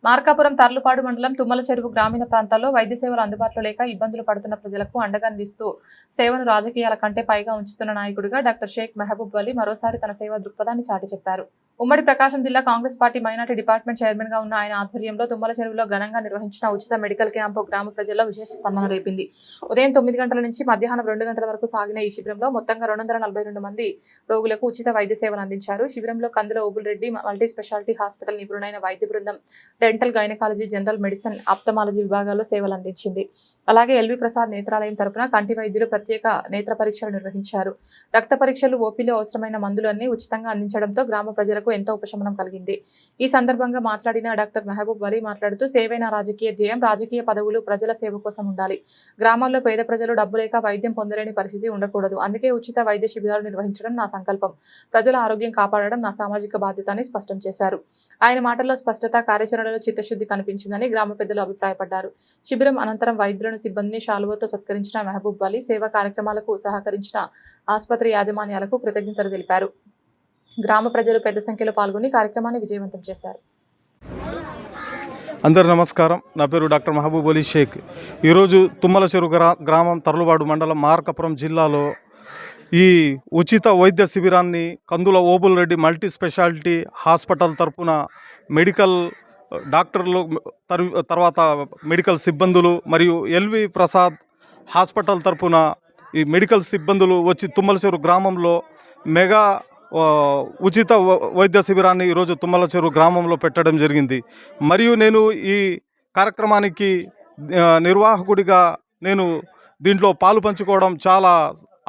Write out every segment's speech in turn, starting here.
మార్కాపురం తర్లుపాడు మండలం తుమ్మల చెరువు గ్రామీణ ప్రాంతాల్లో వైద్య సేవలు అందుబాటులో లేక ఇబ్బందులు పడుతున్న ప్రజలకు అండగా నిలుస్తూ సేవను రాజకీయాల కంటే పైగా ఉంచుతున్న నాయకుడిగా డాక్టర్ షేక్ మెహబూబ్ వలీ మరోసారి తన సేవా దృక్పథాన్ని చాటి చెప్పారు. ఉమ్మడి ప్రకాశం జిల్లా Congress party minority department chairman గా ఉన్న ఆయన ఆధ్వర్యంలో తుమ్మల చెరువులో ఘనంగా నిర్వహించిన ఉచిత మెడికల్ క్యాంపు గ్రామ ప్రజల్లో విశేష స్పందన రేపింది. ఉదయం 9 గంటల నుంచి మధ్యాహ్నం 2 గంటల వరకు సాగిన ఈ శిబిరంలో మొత్తంగా 242 మంది రోగులకు ఉచిత వైద్య సేవలు అందించారు. శిబిరంలో Kandula Obul Reddy multi speciality hospital నిపుణులైన వైద్య బృందం dental, gynaecology, general medicine, ophthalmology విభాగాల్లో సేవలు అందించింది. అలాగే ఎల్వి ప్రసాద్ నేత్రాలయం తరపున కంటి వైద్యులు ప్రత్యేక నేత్ర పరీక్షలు నిర్వహించారు. రక్త పరీక్షలు, ఓపీలో అవసరమైన మందులు అన్ని ఉచితంగా అందించడంతో గ్రామ ప్రజలకు ఎంతో ఉపశమనం కలిగింది. ఈ సందర్భంగా మాట్లాడిన డాక్టర్ మెహబూబ్ వలీ మాట్లాడుతూ సేవైన రాజకీయ ధ్యేయం, రాజకీయ పదవులు ప్రజల సేవ కోసం ఉండాలి. గ్రామాల్లో పేద ప్రజలు డబ్బు లేక వైద్యం పొందలేని పరిస్థితి ఉండకూడదు. అందుకే ఉచిత వైద్య శిబిరాలు నిర్వహించడం నా సంకల్పం. ప్రజల ఆరోగ్యం కాపాడడం నా సామాజిక బాధ్యత అని స్పష్టం చేశారు. ఆయన మాటల్లో స్పష్టత, కార్యాచరణలో చిత్తశుద్ధి కనిపించిందని గ్రామ పెద్దలు అభిప్రాయపడ్డారు. శిబిరం అనంతరం వైద్యులను, సిబ్బందిని శాలువతో సత్కరించిన మెహబూబ్ వలీ సేవా కార్యక్రమాలకు సహకరించిన ఆసుపత్రి యాజమాన్యాలకు కృతజ్ఞతలు తెలిపారు. గ్రామ ప్రజలు పెద్ద సంఖ్యలో పాల్గొని కార్యక్రమాన్ని విజయవంతం చేశారు. అందరు నమస్కారం. నా పేరు డాక్టర్ మెహబూబ్ వలీ షేక్. ఈరోజు తుమ్మల చెరువు గ్రామం తర్లుబాడు మండలం మార్కాపురం జిల్లాలో ఈ ఉచిత వైద్య శిబిరాన్ని Kandula Obul Reddy multi speciality hospital తరపున మెడికల్ డాక్టర్లు, తర్వాత మెడికల్ సిబ్బందులు మరియు ఎల్వి ప్రసాద్ హాస్పిటల్ తరపున ఈ మెడికల్ సిబ్బందులు వచ్చి తుమ్మల చెరువు గ్రామంలో మెగా ఉచిత వైద్య శిబిరాన్ని ఈరోజు తుమ్మల చెరువు గ్రామంలో పెట్టడం జరిగింది. మరియు నేను ఈ కార్యక్రమానికి నిర్వాహకుడిగా నేను దీంట్లో పాలు పంచుకోవడం చాలా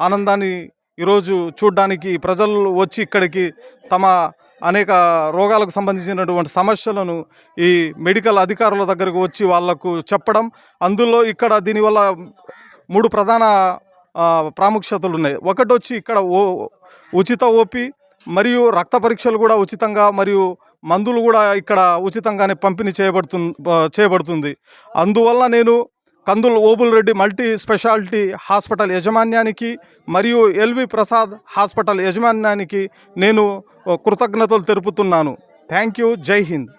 ఆనందాన్ని ఈరోజు చూడడానికి, ప్రజలు వచ్చి ఇక్కడికి తమ అనేక రోగాలకు సంబంధించినటువంటి సమస్యలను ఈ మెడికల్ అధికారుల దగ్గరకు వచ్చి వాళ్లకు చెప్పడం, అందులో ఇక్కడ దీనివల్ల 3 ప్రధాన ప్రాముఖ్యతలు ఉన్నాయి. ఒకటి వచ్చి ఇక్కడ ఉచిత ఓపీ మరియు రక్త పరీక్షలు కూడా ఉచితంగా, మరియు మందులు కూడా ఇక్కడ ఉచితంగానే పంపిణీ చేయబడుతుంది. అందువల్ల నేను Kandula Obul Reddy multi speciality hospital యాజమాన్యానికి మరియు ఎల్వి ప్రసాద్ హాస్పిటల్ యాజమాన్యానికి నేను కృతజ్ఞతలు తెలుపుతున్నాను. Thank you. జై హింద్.